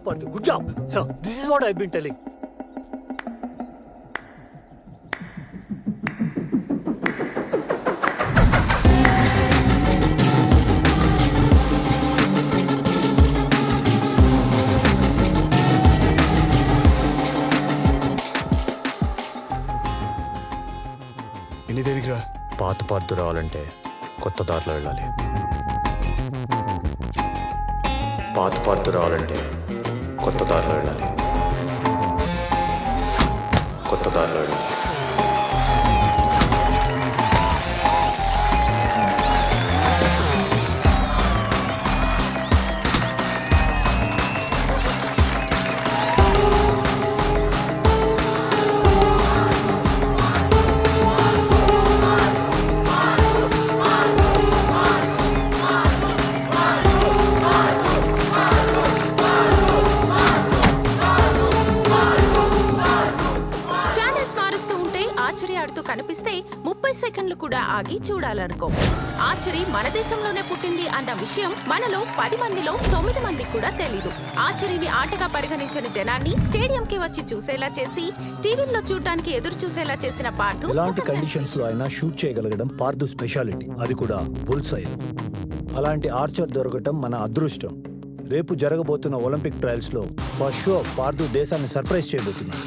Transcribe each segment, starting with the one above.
Parthu. Good job. Sir, this is what I've been telling. ఎన్ని దేవికి రా? పాత పార్దు రావాలంటే కొత్త దారిలో వెళ్ళాలి. పాత పార్దు రావాలంటే కొత్త దారిలో వెళ్ళాలి. కొత్త దారిలో వెళ్ళాలి. కనిపిస్తే 30 సెకండ్లు కూడా ఆగి చూడాలనుకో. ఆర్చరీ మన దేశంలోనే పుట్టింది అన్న విషయం మనలో 10 మందిలో 9 మందికి కూడా తెలీదు. ఆర్చరీని ఆటగా పరిగణించిన జనాన్ని స్టేడియంకి వచ్చి చూసేలా చేసి టీవీల్లో చూడడానికి ఎదురు చూసేలా చేసిన పార్థు. ఎలాంటి కండిషన్స్ లో అయినా షూట్ చేయగలగడం పార్థు స్పెషాలిటీ, అది కూడా బుల్స్ ఐ. అలాంటి ఆర్చర్ దొరకటం మన అదృష్టం. రేపు జరగబోతున్న ఒలింపిక్ ట్రయల్స్ లో ఫర్ షూర్ పార్థు దేశాన్ని సర్ప్రైజ్ చేయబోతున్నాడు.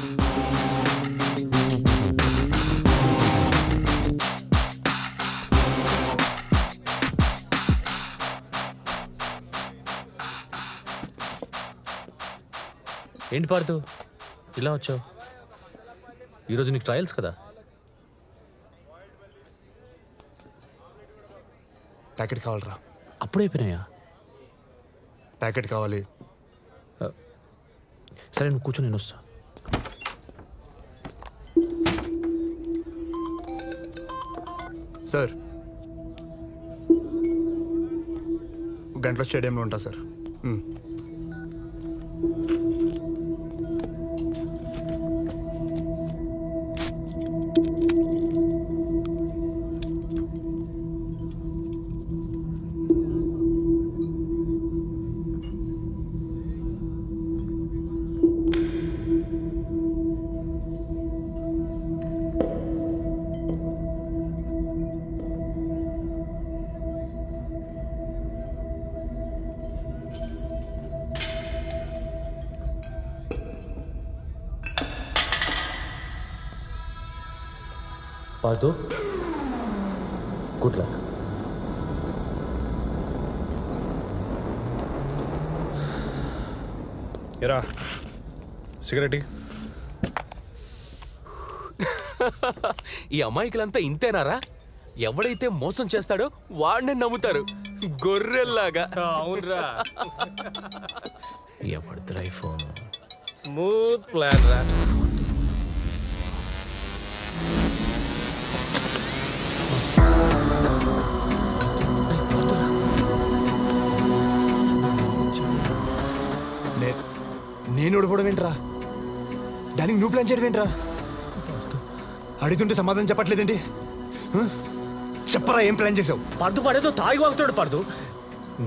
ఏంటి పార్థు ఇలా వచ్చావు? ఈరోజు నీకు ట్రయల్స్ కదా? ప్యాకెట్ కావాలరా? అప్పుడైపోయినాయా? ప్యాకెట్ కావాలి. సరే నువ్వు కూర్చో, నేను వస్తా. సార్, గంటల స్టేడియంలో ఉంటా సార్. Partha, good luck. ఎరా సిగరెట్? ఈ అమాయకులంతా ఇంతేనారా? ఎవడైతే మోసం చేస్తాడో వాడినే నమ్ముతారు గొర్రెల్లాగా. అవునరా. ఎవరిదిరా ఈ ఫోన్? స్మూత్ ప్లాన్ రా. నేను ఓడిపోవడం ఏంట్రా? దానికి నువ్వు ప్లాన్ చేయడం ఏంట్రా? అడుగుతుంటే సమాధానం చెప్పట్లేదండి. చెప్పరా, ఏం ప్లాన్ చేసావు? పార్థు పడేదో తాగి వాగుతాడు. పార్థు,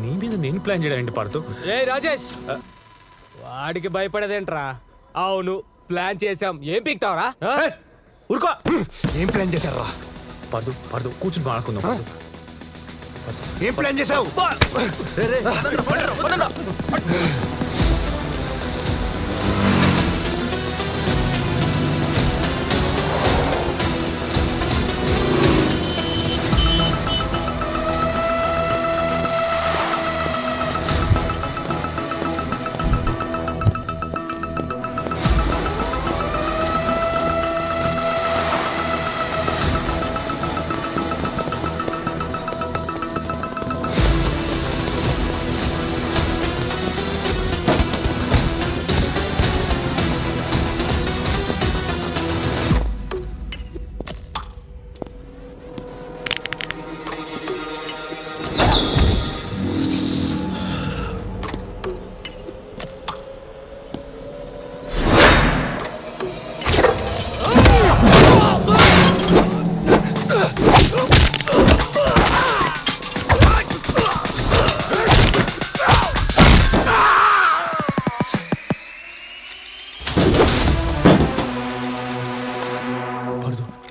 నీ మీద నేను ప్లాన్ చేయడం ఏంటి పార్థు? ఏ రాజేష్, వాడికి భయపడేదేంట్రా? అవును, ప్లాన్ చేసాం. ఏం పీక్తావరా? ఊరుకో. ఏం ప్లాన్ చేశారా? పార్థు పార్థు కూర్చుని మాట్లాడుకుందాం. ఏం ప్లాన్ చేసావు?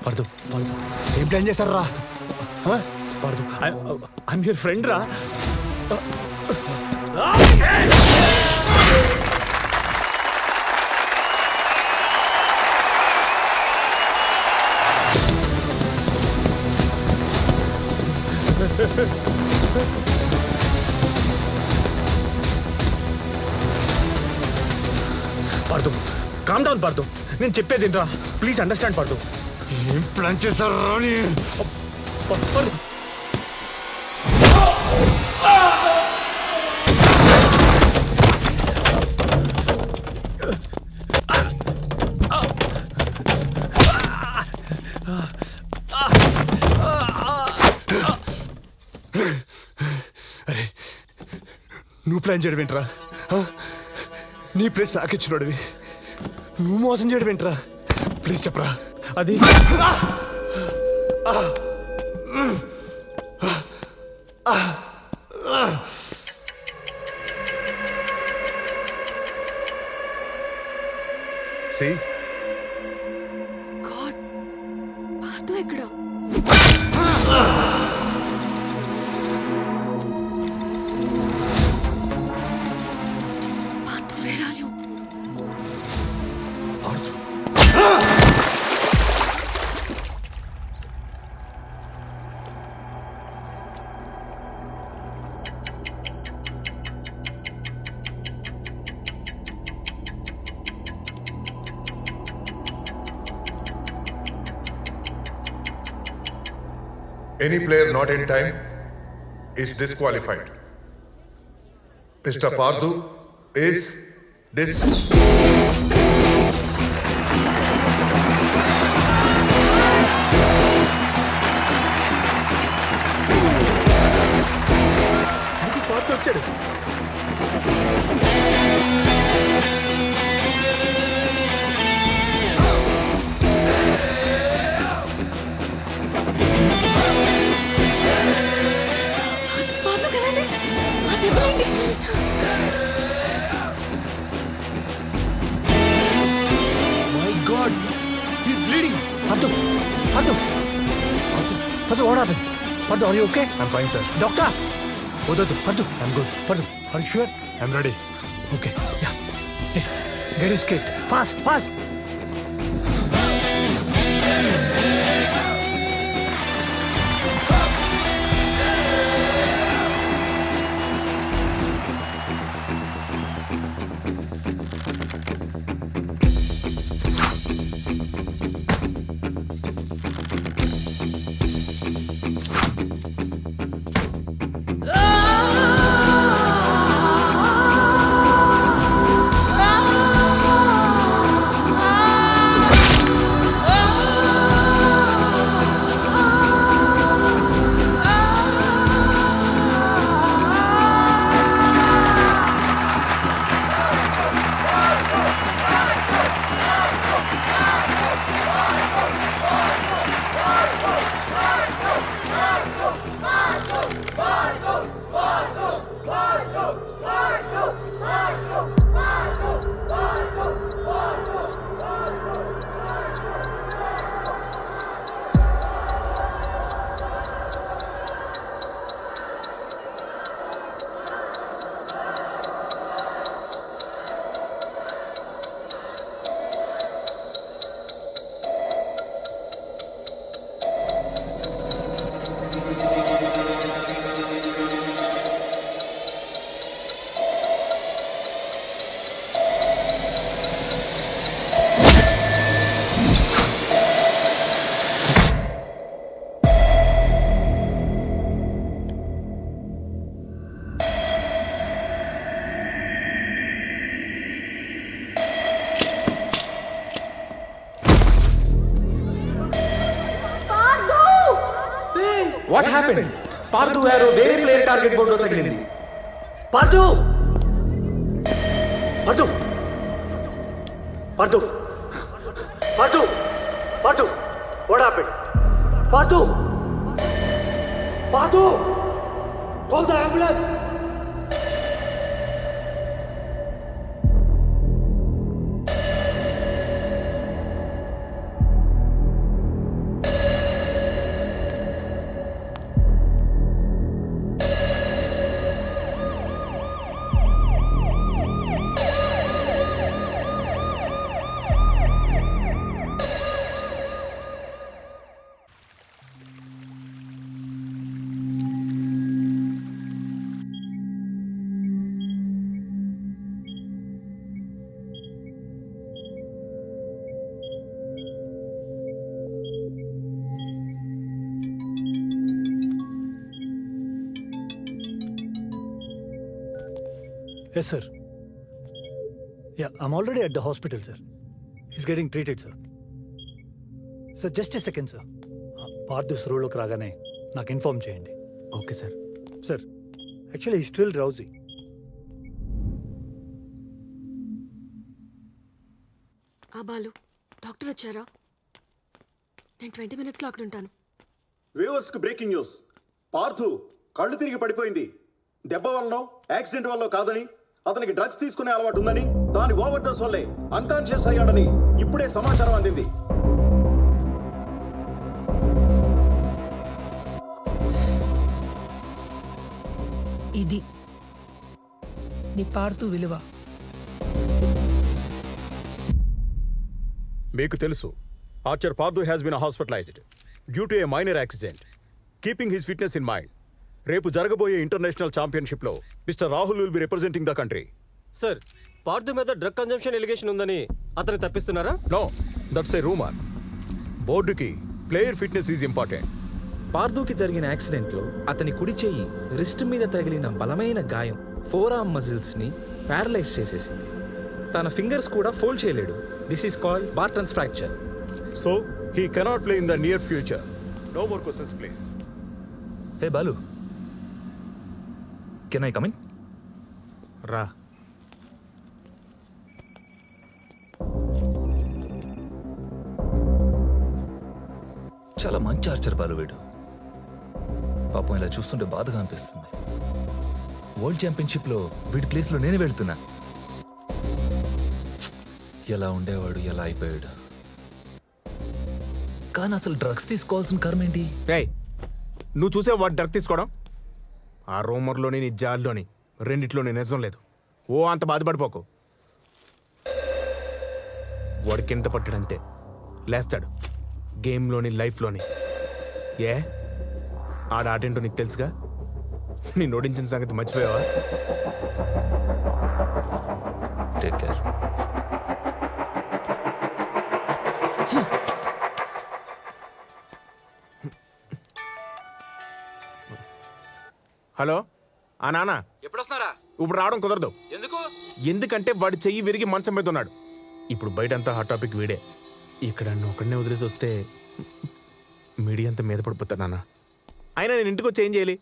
పడదు పడదు ఏం ప్లాన్ చేశారా పడదు ఐఎమ్ యువర్ ఫ్రెండ్ రా. పడదు కామ్ డౌన్ పడదు, నేను చెప్పేది ఏంట్రా, ప్లీజ్ అండర్స్టాండ్ పడదు. ఏం ప్లాన్ చేశారా పడదు అరే నువ్వు ప్లాన్ చేయడం ఏంట్రా? నీ ప్లేస్ నాకిచ్చినోడివి నువ్వు మోసం చేయడం ఏంట్రా? ప్లీజ్ చెప్పరా. అది సి గాడ్ పార్థు ఎక్కడ? Parthu where are you? Any player not in time is disqualified. Mr. Pardhu is dismissed. పార్ట్ వచ్చాడు. పార్థు కదండి ఆ దెబ్బలేంటి? My god he's bleeding. Paddu Paddu Paddu what happen? Paddu are you okay? I'm fine sir. Doctor వద్దు Paddu I'm good. Paddu are you sure? I'm ready. Okay ya get his kit fast fast. What happened? Parthu arrow వేరే player target బోర్డులో తగిలింది. పద్దు Paddu Paddu Paddu Paddu what happened? పద్దు పద్దు call the ambulance. Yes, sir. Yeah, I'm already at the hospital, sir. He's getting treated, sir. Sir, just a second, sir. Parthu స్రూలోకి రాగానే నాకు inform చేయండి. Okay sir. Sir, actually he still drowsy. Balu doctor వచ్చారా? నేను 20 minutesలో అక్కడ ఉంటాను. వ్యూవర్స్ కు breaking news. Partha కళ్ళు తిరిగి పడిపోయింది. దెబ్బ వల్లనో యాక్సిడెంట్ వల్ల కాదని, అతనికి డ్రగ్స్ తీసుకునే అలవాటు ఉందని, దాని ఓవర్ డోస్ వల్లే అన్కాన్షియస్ అయ్యాడని ఇప్పుడే సమాచారం అందింది. ఇది నీ పార్థు విలువ. మీకు తెలుసు, archer Parthu has been hospitalised due to a minor accident. Keeping his fitness in mind, రేపు జరగబోయే ఇంటర్నేషనల్ ఛాంపియన్షిప్ లో mister Rahul will be representing the country. Sir, Parthu మీద డ్రగ్ కన్జంప్షన్ ఎలిగేషన్ ఉందని అతను తప్పిస్తున్నారా? No, that's a rumour. బోర్డుకి ప్లేయర్ ఫిట్నెస్ ఈజ్ ఇంపార్టెంట్. పార్థుకి జరిగిన యాక్సిడెంట్లో అతని కుడి చెయ్యి రిస్ట్ మీద తగిలిన బలమైన గాయం ఫోర్ ఆర్మ్ మజిల్స్ ని ప్యారలైజ్ చేసేసింది. తన ఫింగర్స్ కూడా ఫోల్డ్ చేయలేడు. This is called Barton's fracture. So he cannot play in the near future. No more questions please. Hey Balu, can I come in? రా. చాలా మంచి ఆర్చర్ బాలు వీడు. పాపం ఇలా చూస్తుంటే బాధగా అనిపిస్తుంది. వరల్డ్ ఛాంపియన్షిప్ లో వీడి ప్లేస్ లో నేనే వెళ్తున్నా. ఎలా ఉండేవాడు, ఎలా అయిపోయాడు. కానీ అసలు డ్రగ్స్ తీసుకోవాల్సిన కర్మ ఏంటి? నువ్వు చూసే వాడు డ్రగ్ తీసుకోవడం? ఆ రూమర్లోని నీ జాల్లోని రెండిట్లోని నిజం లేదు. ఓ అంత బాధపడిపోకు. వాడికి ఎంత పట్టాడంతే లేస్తాడు, గేమ్లోని లైఫ్లోని. ఏ ఆడేంటో నీకు తెలుసుగా. నేను ఓడించిన సంగతి మర్చిపోయావా? Take care. హలో, ఆ నాన్న ఎప్పుడు వస్తున్నారా? ఇప్పుడు రావడం కుదరదు. ఎందుకు? ఎందుకంటే వాడి చెయ్యి విరిగి మంచం మీద ఉన్నాడు. ఇప్పుడు బయటంతా హాట్ టాపిక్ వీడే. ఇక్కడ నన్ను ఒకడినే వదిలేసి వస్తే మీడియా అంతా మీద పడిపోతాడు నాన్న. అయినా నేను ఇంటికి వచ్చి ఏం చేయాలి?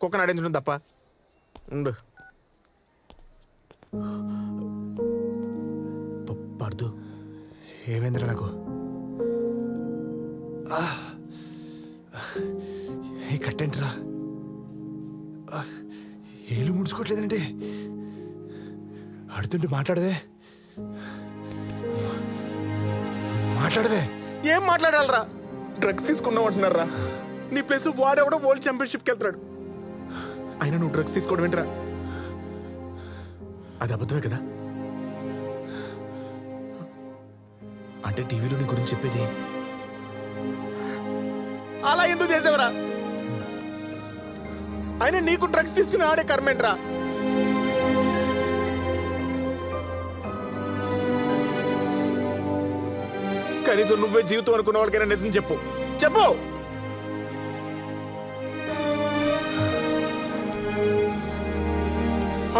కుక్కను ఆడించడం తప్ప. ఉండు. పార్థు, ఏమైందిరా నాకు? ఏ కట్టేంట్రా? ఏళ్ళు ముడుచుకోవట్లేదంటే ఆడుతుంటే మాట్లాడదే. ఏం మాట్లాడాలరా? డ్రగ్స్ తీసుకున్నావు అంటున్నారా? నీ ప్లేస్ వాడెవడో వరల్డ్ ఛాంపియన్షిప్కి వెళ్తాడు. అయినా నువ్వు డ్రగ్స్ తీసుకోవడం ఏంట్రా? అది అబద్ధమే కదా? అంటే టీవీలో నీ గురించి చెప్పేది అలా ఎందుకు చేసేవరా? అయినా నీకు డ్రగ్స్ తీసుకుని ఆడే కర్మేంట్రా? కనీసం నువ్వే జీవితం అనుకున్న వాళ్ళకైనా నిజం చెప్పు. చెప్పు.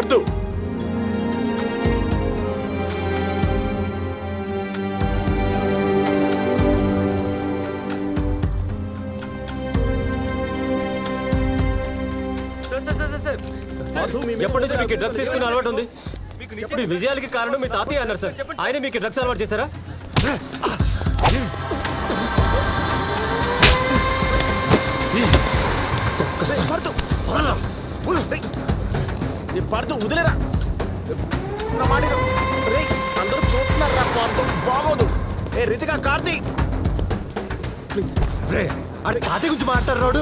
అర్థు, ఎప్పటి నుంచి మీకు డ్రగ్స్ తీసుకునే అలవాటు ఉంది? మీ విజయాలకి కారణం మీ తాతయ్య అన్నారు సార్. ఆయన మీకు డ్రగ్స్ అలవాటు చేశారా? పార్థు వదిలేరా? అందరూ చూస్తున్నారా? పార్థు బాగోదు. ఏ రితికా, కార్తీ, ప్లీజ్. కార్తీ గురించి మాట్లాడుతున్నాడు.